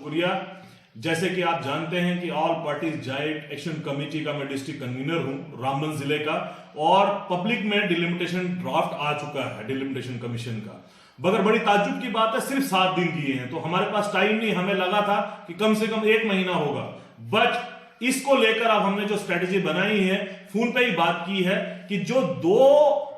शुक्रिया। जैसे कि आप जानते हैं कि all parties joint action committee का मैं डिस्ट्रिक्ट कन्वीनर हूं रामबन जिले का, और पब्लिक में डिलिमिटेशन ड्राफ्ट आ चुका है डिलिमिटेशन कमीशन का। मगर बड़ी ताज्जुब की बात है, सिर्फ 7 दिन दिए हैं, तो हमारे पास टाइम नहीं। हमें लगा था कि कम से कम 1 महीना होगा, बट इसको लेकर अब हमने जो स्ट्रेटेजी बनाई है, फोन पे ही बात की है कि जो 2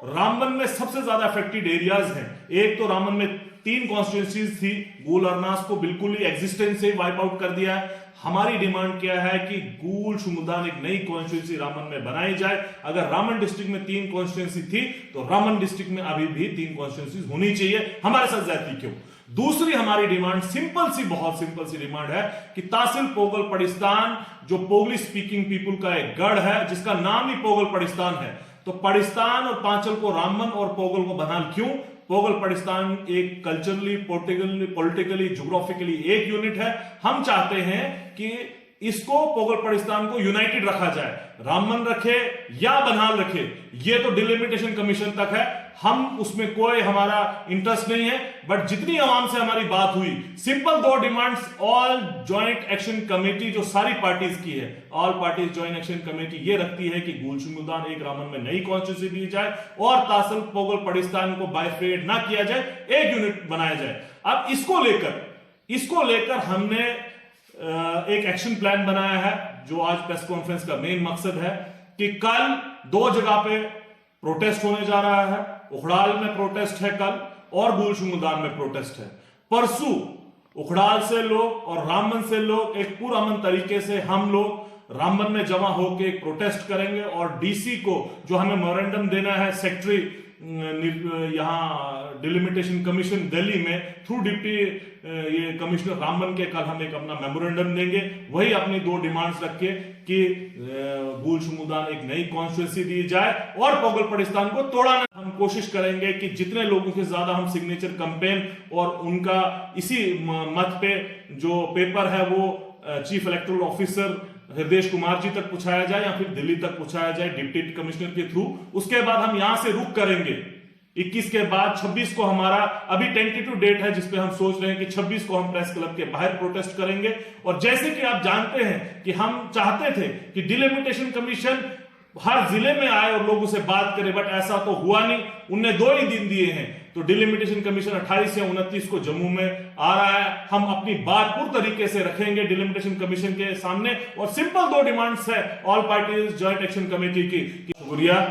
रामबन में सबसे ज्यादा अफेक्टेड एरियाज हैं, एक तो रामबन में 3 कॉन्स्टिट्यूंसीज थी, गूल अरनास को बिल्कुल ही एग्जिस्टेंस से वाइप आउट कर दिया है। हमारी डिमांड क्या है कि गूल शुमुदान एक नई कॉन्स्टिट्यूंसी रामबन में बनाई जाए। अगर रामबन डिस्ट्रिक्ट में 3 कॉन्स्टिट्यूंसी थी तो रामबन डिस्ट्रिक्ट में अभी भी 3 कॉन्स्टिट्यूंसी होनी चाहिए। हमारे साथ ज्यादती क्यों? दूसरी हमारी डिमांड सिंपल सी, बहुत सिंपल सी डिमांड है कि तहसील पोगल पड़िस्तान, जो पोगली स्पीकिंग पीपुल का एक गढ़ है जिसका नाम ही पोगल पड़िस्तान है, तो पड़िस्तान और पांचल को रामबन और पोगल को बदहाल क्यों? पोगल पड़िस्तान एक कल्चरली, पॉलिटिकली, ज्योग्राफिकली एक यूनिट है। हम चाहते हैं कि इसको, पोगल पड़िस्तान को यूनाइटेड रखा जाए। रामबन रखे या बदहाल रखे, ये तो डिलिमिटेशन कमीशन तक है, हम उसमें कोई हमारा इंटरेस्ट नहीं है। बट जितनी आवाम से हमारी बात हुई, simple 2 demands all joint action committee जो सारी पार्टीज की है, all parties joint action committee ये रखती है कि गूल शुमुदान एक रामबन में नई कॉन्स्टिट्यूंसी दी जाए और तहसील पोगल पड़िस्तान को बाइफरेट ना किया जाए, एक यूनिट बनाया जाए। अब इसको लेकर हमने एक एक्शन प्लान बनाया है, जो आज प्रेस कॉन्फ्रेंस का मेन मकसद है कि कल 2 जगह पे प्रोटेस्ट होने जा रहा है। उखड़ाल में प्रोटेस्ट है कल, और गूल शुमुदान में प्रोटेस्ट है परसों। उखड़ाल से लोग और रामबन से लोग एक पुरअमन तरीके से हम लोग रामबन में जमा होकर एक प्रोटेस्ट करेंगे, और डीसी को जो हमें मेमोरेंडम देना है, सेक्रेटरी यहां डिलिमिटेशन कमीशन दिल्ली में थ्रू डिप्टी ये कमिश्नर रामबन के, कल हम एक अपना मेमोरेंडम देंगे। वही अपनी 2 डिमांड्स रखे कि गूल शुमुदान एक नई कॉन्स्टिट्यूंसी दी जाए और पोगल पड़िस्तान को तोड़ा ना। हम कोशिश करेंगे कि जितने लोगों के ज्यादा हम सिग्नेचर कैंपेन और उनका इसी मत पे जो पेपर है वो चीफ इलेक्टोरल ऑफिसर हृदय कुमार जी तक पहुंचाया जाए या फिर दिल्ली तक पहुंचाया जाए डिप्टी कमिश्नर के थ्रू। उसके बाद हम यहां से रुक करेंगे 21 के बाद 26 को हमारा अभी टेंटेटिव डेट है, जिसपे हम सोच रहे हैं कि 26 को हम प्रेस क्लब के बाहर प्रोटेस्ट करेंगे। और जैसे कि आप जानते हैं कि हम चाहते थे कि डिलिमिटेशन कमीशन हर जिले में आए और लोगों से बात करे, बट ऐसा तो हुआ नहीं। उनने 2 ही दिन दिए हैं, तो डिलिमिटेशन कमीशन 28 या 29 को जम्मू में आ रहा है। हम अपनी बात पूरी तरीके से रखेंगे डिलिमिटेशन कमीशन के सामने, और सिंपल 2 डिमांड्स है all parties joint action committee की। शुक्रिया।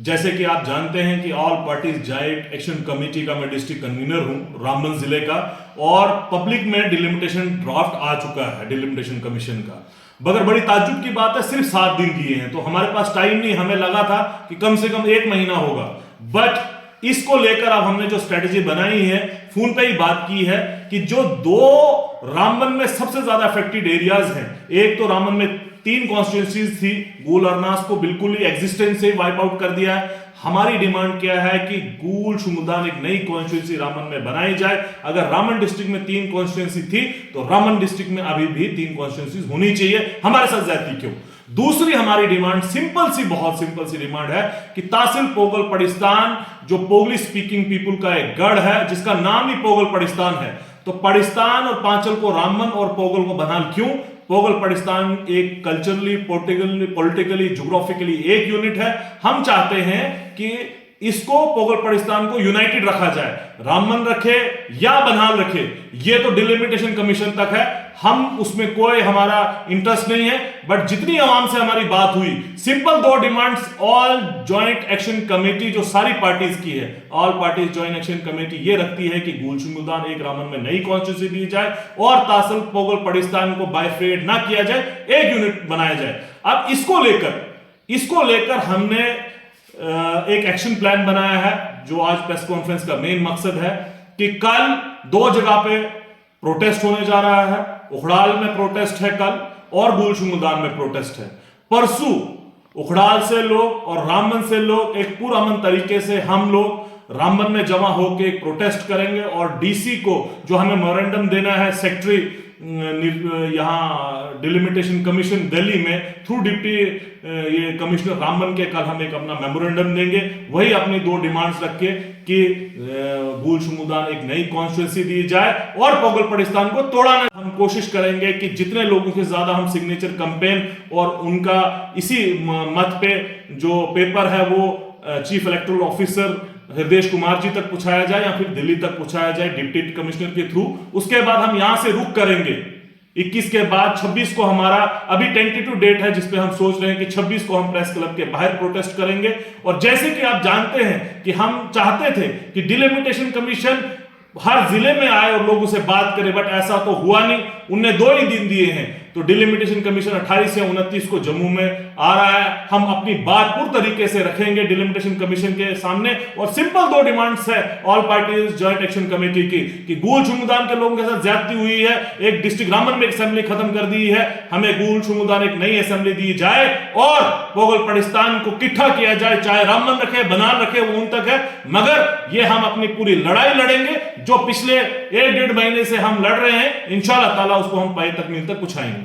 जैसे कि आप जानते हैं कि all parties joint action committee का मैं डिस्ट्रिक्ट कन्वीनर हूं रामबन जिले का, और पब्लिक में डिलिमिटेशन ड्राफ्ट आ चुका है डिलिमिटेशन कमीशन का। मगर बड़ी ताज्जुब की बात है, सिर्फ 7 दिन दिए हैं, तो हमारे पास टाइम नहीं। हमें लगा था कि कम से कम 1 महीना होगा, बट इसको लेकर अब हमने जो स्ट्रेटेजी बनाई है, फोन पे ही बात की है कि जो 2 रामबन में सबसे ज्यादा अफेक्टेड एरियाज हैं, एक तो रामबन में 3 कॉन्स्टिट्यूंसीज थी, गूल अरनास को बिल्कुल ही एग्जिस्टेंस से वाइप आउट कर दिया है। हमारी डिमांड क्या है कि गूल शुमुदान एक नई कॉन्स्टिट्यूंसी रामबन में बनाई जाए। अगर रामबन डिस्ट्रिक्ट में 3 कॉन्स्टिट्यूंसी थी तो रामबन डिस्ट्रिक्ट में अभी भी 3 कॉन्स्टिट्यूंसी होनी चाहिए। हमारे साथ ज्यादती क्यों? दूसरी हमारी डिमांड सिंपल सी, बहुत सिंपल सी डिमांड है कि तहसील पोगल पड़िस्तान, जो पोगली स्पीकिंग पीपुल का एक गढ़ है जिसका नाम ही पोगल पड़िस्तान है, तो पड़िस्तान और पांचल को रामबन और पोगल को बदहाल क्यों? पोगल पड़िस्तान एक कल्चरली, पॉलिटिकली, ज्योग्राफिकली एक यूनिट है। हम चाहते हैं कि इसको, पोगल पड़िस्तान को यूनाइटेड रखा जाए। रामबन रखे या बदहाल रखे, ये तो डिलिमिटेशन कमीशन तक है, हम उसमें कोई हमारा इंटरेस्ट नहीं है। बट जितनी आवाम से हमारी बात हुई, simple 2 demands all joint action committee जो सारी पार्टीज की है, all parties joint action committee ये रखती है कि गूल शुमुदान एक रामबन में नई कॉन्स्टिट्यूंसी दी जाए और तहसील पोगल पड़िस्तान को बाइफरेट ना किया जाए, एक यूनिट बनाया जाए। अब इसको लेकर हमने एक एक्शन प्लान बनाया है, जो आज प्रेस कॉन्फ्रेंस का मेन मकसद है कि कल 2 जगह पे प्रोटेस्ट होने जा रहा है। उखड़ाल में प्रोटेस्ट है कल, और गूल शुमुदान में प्रोटेस्ट है परसों। उखड़ाल से लोग और रामबन से लोग एक पुरअमन तरीके से हम लोग रामबन में जमा होकर एक प्रोटेस्ट करेंगे, और डीसी को जो हमें मेमोरेंडम देना है, सेक्रेटरी यहाँ डिलिमिटेशन कमीशन दिल्ली में थ्रू डिप्टी ये कमिश्नर रामबन के कल हम एक अपना मेमोरेंडम देंगे। वही अपनी 2 डिमांड्स रख के कि गूल शमुदान एक नई कॉन्स्टिट्यूंसी दी जाए और पोगलपड़िस्तान को तोड़ा ना। हम कोशिश करेंगे कि जितने लोगों के ज्यादा हम सिग्नेचर कैंपेन और उनका इसी मत पे जो पेपर है वो चीफ इलेक्टोरल ऑफिसर हृदय कुमार जी तक पहुंचाया जाए या फिर दिल्ली तक पहुंचाया जाए डिप्टी कमिश्नर के थ्रू। उसके बाद हम यहां से रुक करेंगे 21 के बाद 26 को हमारा अभी टेंटेटिव डेट है जिसपे हम सोच रहे हैं कि 26 को हम प्रेस क्लब के बाहर प्रोटेस्ट करेंगे। और जैसे कि आप जानते हैं कि हम चाहते थे कि डिलिमिटेशन कमीशन हर जिले में आए और लोगों से बात करे, बट ऐसा तो हुआ नहीं। उनने 2 ही दिन दिए हैं। तो डिलिमिटेशन कमीशन 28 से 29 को जम्मू में आ रहा है। हम अपनी बात पूरी तरीके से रखेंगे डिलिमिटेशन कमीशन के सामने और सिंपल 2 डिमांड्स है all parties joint action committee की कि गूल शमुदान के लोगों के साथ ज्यादती हुई है। एक डिस्ट्रिक्ट रामबन में असेंबली खत्म कर दी है, हमें गूल शमुदान एक नई असेंबली दी जाए और पोगलपड़िस्तान को किट्ठा किया जाए, चाहे रामबन रखे बनाल रखे वो उन तक है। मगर ये हम अपनी पूरी लड़ाई लड़ेंगे जो पिछले 1-1.5 महीने से हम लड़ रहे हैं। इंशाल्लाह ताला उसको हम पाए तकमील तक पहुंचाएंगे।